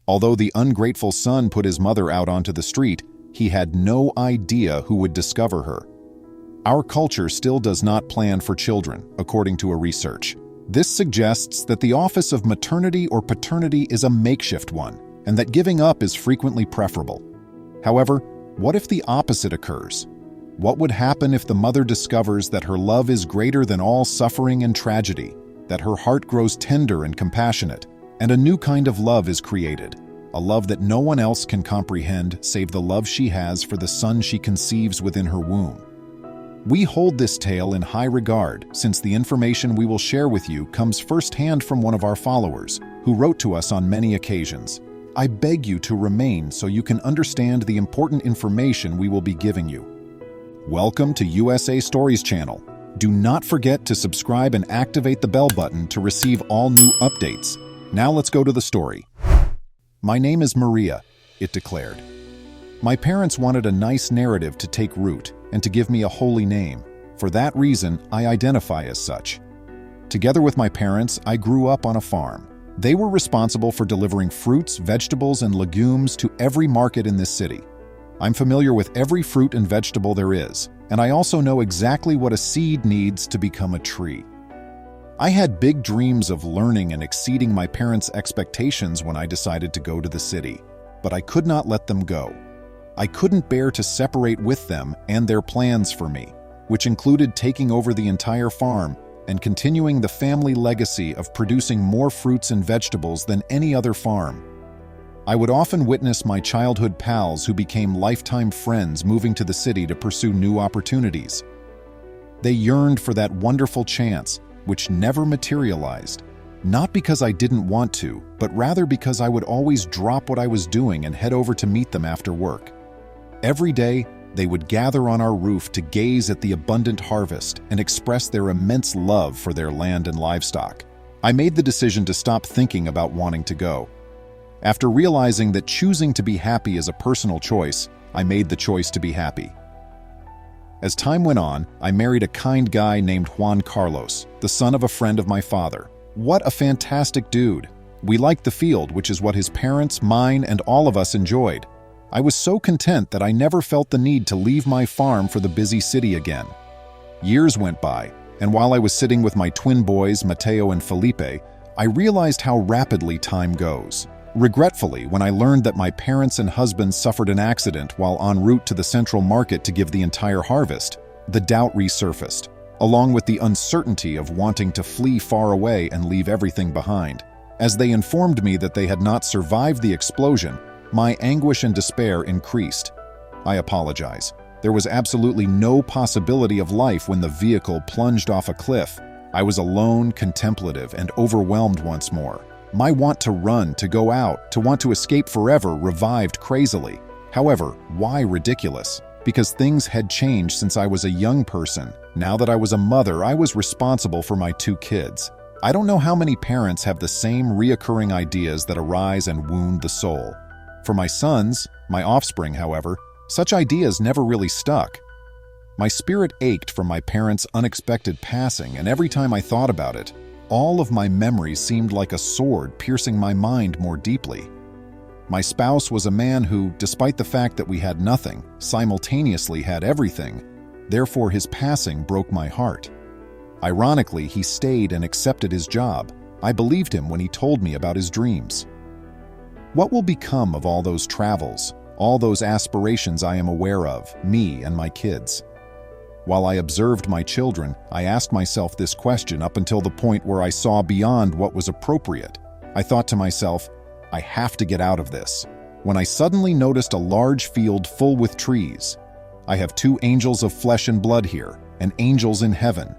Although the ungrateful son put his mother out onto the street, he had no idea who would discover her. Our culture still does not plan for children, according to a research. This suggests that the office of maternity or paternity is a makeshift one, and that giving up is frequently preferable. However, what if the opposite occurs? What would happen if the mother discovers that her love is greater than all suffering and tragedy, that her heart grows tender and compassionate, and a new kind of love is created, a love that no one else can comprehend save the love she has for the son she conceives within her womb? We hold this tale in high regard, since the information we will share with you comes firsthand from one of our followers, who wrote to us on many occasions. I beg you to remain so you can understand the important information we will be giving you. Welcome to USA Stories channel. Do not forget to subscribe and activate the bell button to receive all new updates. Now let's go to the story. My name is Maria, it declared. My parents wanted a nice narrative to take root and to give me a holy name. For that reason, I identify as such. Together with my parents, I grew up on a farm. They were responsible for delivering fruits, vegetables, and legumes to every market in this city. I'm familiar with every fruit and vegetable there is, and I also know exactly what a seed needs to become a tree. I had big dreams of learning and exceeding my parents' expectations when I decided to go to the city, but I could not let them go. I couldn't bear to separate with them and their plans for me, which included taking over the entire farm and continuing the family legacy of producing more fruits and vegetables than any other farm. I would often witness my childhood pals who became lifetime friends moving to the city to pursue new opportunities. They yearned for that wonderful chance, which never materialized, not because I didn't want to, but rather because I would always drop what I was doing and head over to meet them after work. Every day, they would gather on our roof to gaze at the abundant harvest and express their immense love for their land and livestock. I made the decision to stop thinking about wanting to go. After realizing that choosing to be happy is a personal choice, I made the choice to be happy. As time went on, I married a kind guy named Juan Carlos, the son of a friend of my father. What a fantastic dude! We liked the field, which is what his parents, mine, and all of us enjoyed. I was so content that I never felt the need to leave my farm for the busy city again. Years went by, and while I was sitting with my twin boys, Mateo and Felipe, I realized how rapidly time goes. Regretfully, when I learned that my parents and husband suffered an accident while en route to the central market to give the entire harvest, the doubt resurfaced, along with the uncertainty of wanting to flee far away and leave everything behind. As they informed me that they had not survived the explosion, my anguish and despair increased. I apologize. There was absolutely no possibility of life when the vehicle plunged off a cliff. I was alone, contemplative, and overwhelmed once more. My want to run, to go out, to want to escape forever revived crazily. However, why ridiculous? Because things had changed since I was a young person. Now that I was a mother, I was responsible for my 2 kids. I don't know how many parents have the same reoccurring ideas that arise and wound the soul. For my sons, my offspring, however, such ideas never really stuck. My spirit ached from my parents' unexpected passing, and every time I thought about it, all of my memories seemed like a sword piercing my mind more deeply. My spouse was a man who, despite the fact that we had nothing, simultaneously had everything. Therefore, his passing broke my heart. Ironically, he stayed and accepted his job. I believed him when he told me about his dreams. What will become of all those travels, all those aspirations I am aware of, me and my kids? While I observed my children, I asked myself this question up until the point where I saw beyond what was appropriate. I thought to myself, I have to get out of this. When I suddenly noticed a large field full with trees. I have 2 angels of flesh and blood here, and angels in heaven.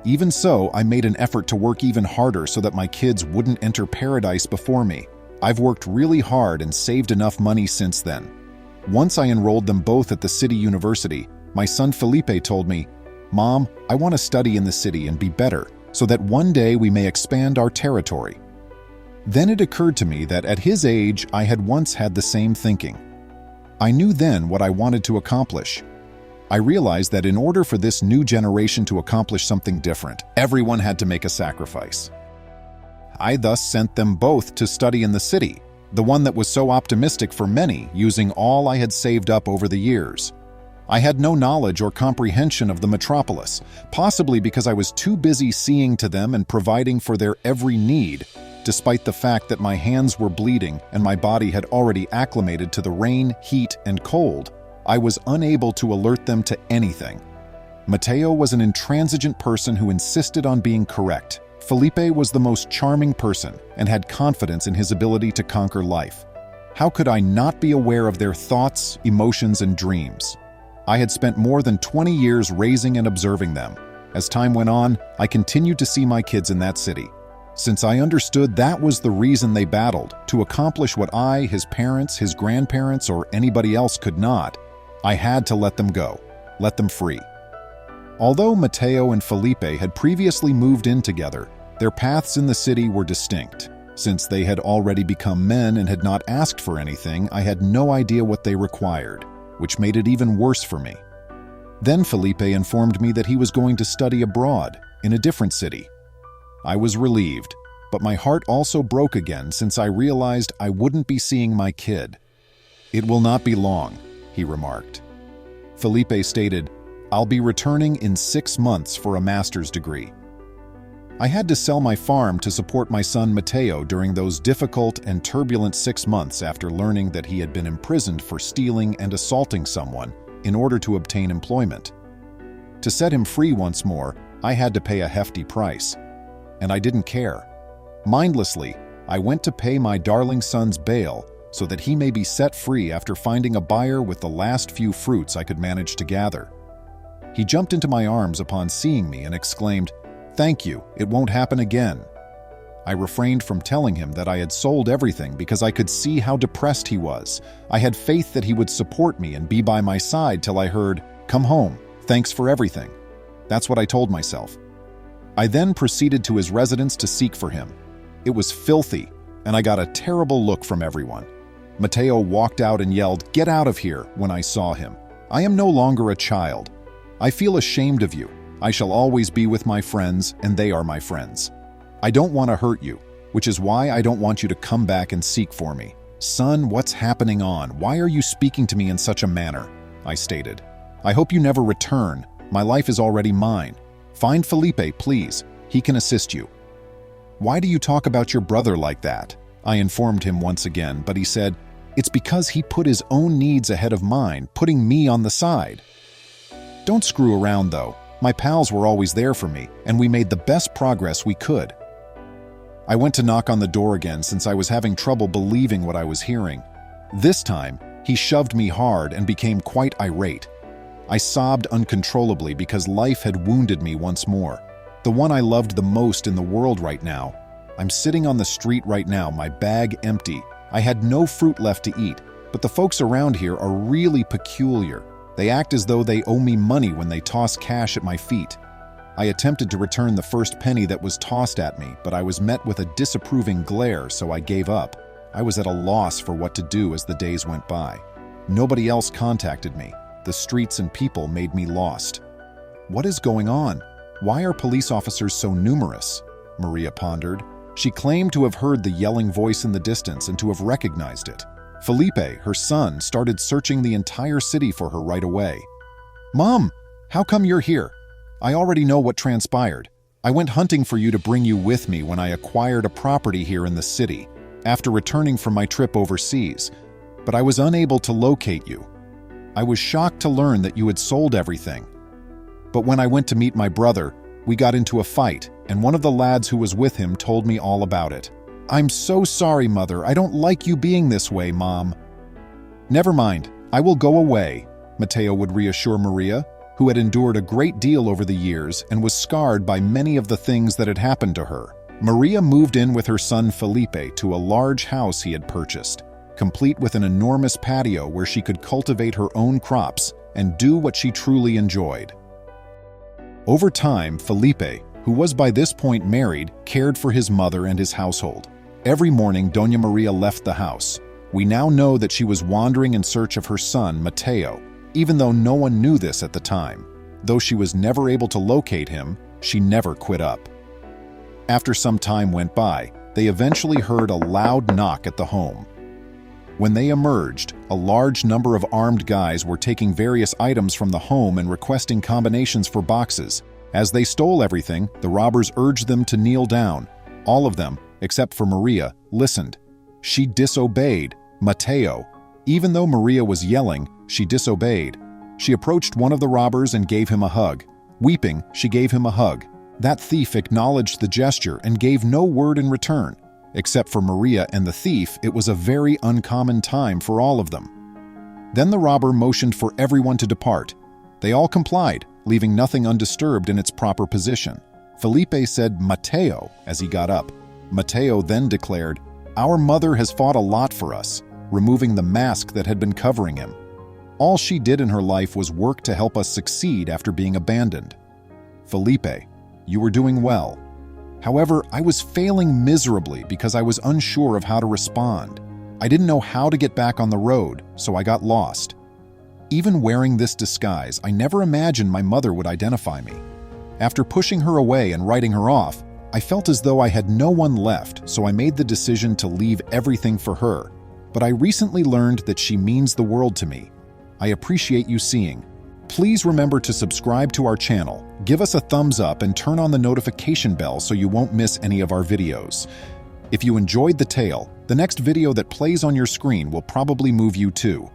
Even so, I made an effort to work even harder so that my kids wouldn't enter paradise before me. I've worked really hard and saved enough money since then. Once I enrolled them both at the city university, my son Felipe told me, "Mom, I want to study in the city and be better, so that one day we may expand our territory." Then it occurred to me that at his age, I had once had the same thinking. I knew then what I wanted to accomplish. I realized that in order for this new generation to accomplish something different, everyone had to make a sacrifice. I thus sent them both to study in the city, the one that was so optimistic for many, using all I had saved up over the years. I had no knowledge or comprehension of the metropolis, possibly because I was too busy seeing to them and providing for their every need, despite the fact that my hands were bleeding and my body had already acclimated to the rain, heat, and cold. I was unable to alert them to anything. Mateo was an intransigent person who insisted on being correct. Felipe was the most charming person and had confidence in his ability to conquer life. How could I not be aware of their thoughts, emotions, and dreams? I had spent more than 20 years raising and observing them. As time went on, I continued to see my kids in that city. Since I understood that was the reason they battled, to accomplish what I, his parents, his grandparents, or anybody else could not, I had to let them go, let them free. Although Mateo and Felipe had previously moved in together, their paths in the city were distinct. Since they had already become men and had not asked for anything, I had no idea what they required, which made it even worse for me. Then Felipe informed me that he was going to study abroad, in a different city. I was relieved, but my heart also broke again since I realized I wouldn't be seeing my kid. "It will not be long," he remarked. Felipe stated, "I'll be returning in 6 months for a master's degree." I had to sell my farm to support my son Mateo during those difficult and turbulent 6 months after learning that he had been imprisoned for stealing and assaulting someone in order to obtain employment. To set him free once more, I had to pay a hefty price. And I didn't care. Mindlessly, I went to pay my darling son's bail so that he may be set free after finding a buyer with the last few fruits I could manage to gather. He jumped into my arms upon seeing me and exclaimed, "Thank you, it won't happen again." I refrained from telling him that I had sold everything because I could see how depressed he was. I had faith that he would support me and be by my side till I heard, "Come home, thanks for everything." That's what I told myself. I then proceeded to his residence to seek for him. It was filthy, and I got a terrible look from everyone. Mateo walked out and yelled, "Get out of here," when I saw him. "I am no longer a child. I feel ashamed of you. I shall always be with my friends, and they are my friends. I don't want to hurt you, which is why I don't want you to come back and seek for me." "Son, what's happening on? Why are you speaking to me in such a manner?" I stated. "I hope you never return. My life is already mine. Find Felipe, please. He can assist you." "Why do you talk about your brother like that?" I informed him once again, but he said, "It's because he put his own needs ahead of mine, putting me on the side." Don't screw around, though. My pals were always there for me, and we made the best progress we could. I went to knock on the door again since I was having trouble believing what I was hearing. This time, he shoved me hard and became quite irate. I sobbed uncontrollably because life had wounded me once more. The one I loved the most in the world right now. I'm sitting on the street right now, my bag empty. I had no fruit left to eat, but the folks around here are really peculiar. They act as though they owe me money when they toss cash at my feet. I attempted to return the first penny that was tossed at me, but I was met with a disapproving glare, so I gave up. I was at a loss for what to do as the days went by. Nobody else contacted me. The streets and people made me lost. "What is going on? Why are police officers so numerous?" Maria pondered. She claimed to have heard the yelling voice in the distance and to have recognized it. Felipe, her son, started searching the entire city for her right away. "Mom, how come you're here? I already know what transpired. I went hunting for you to bring you with me when I acquired a property here in the city, after returning from my trip overseas, but I was unable to locate you. I was shocked to learn that you had sold everything. But when I went to meet my brother, we got into a fight, and one of the lads who was with him told me all about it. I'm so sorry, Mother. I don't like you being this way, Mom." "Never mind. I will go away," Mateo would reassure Maria, who had endured a great deal over the years and was scarred by many of the things that had happened to her. Maria moved in with her son Felipe to a large house he had purchased, complete with an enormous patio where she could cultivate her own crops and do what she truly enjoyed. Over time, Felipe, who was by this point married, cared for his mother and his household. Every morning, Doña Maria left the house. We now know that she was wandering in search of her son, Mateo, even though no one knew this at the time. Though she was never able to locate him, she never quit up. After some time went by, they eventually heard a loud knock at the home. When they emerged, a large number of armed guys were taking various items from the home and requesting combinations for boxes. As they stole everything, the robbers urged them to kneel down. All of them, except for Maria, listened. She disobeyed. Mateo. Even though Maria was yelling, she disobeyed. She approached one of the robbers and gave him a hug. Weeping, she gave him a hug. That thief acknowledged the gesture and gave no word in return. Except for Maria and the thief, it was a very uncommon time for all of them. Then the robber motioned for everyone to depart. They all complied, leaving nothing undisturbed in its proper position. Felipe said Mateo as he got up. Mateo then declared, "Our mother has fought a lot for us," removing the mask that had been covering him. All she did in her life was work to help us succeed after being abandoned. Felipe, you were doing well. However, I was failing miserably because I was unsure of how to respond. I didn't know how to get back on the road, so I got lost. Even wearing this disguise, I never imagined my mother would identify me. After pushing her away and writing her off, I felt as though I had no one left, so I made the decision to leave everything for her. But I recently learned that she means the world to me. I appreciate you seeing. Please remember to subscribe to our channel, give us a thumbs up, and turn on the notification bell so you won't miss any of our videos. If you enjoyed the tale, the next video that plays on your screen will probably move you too.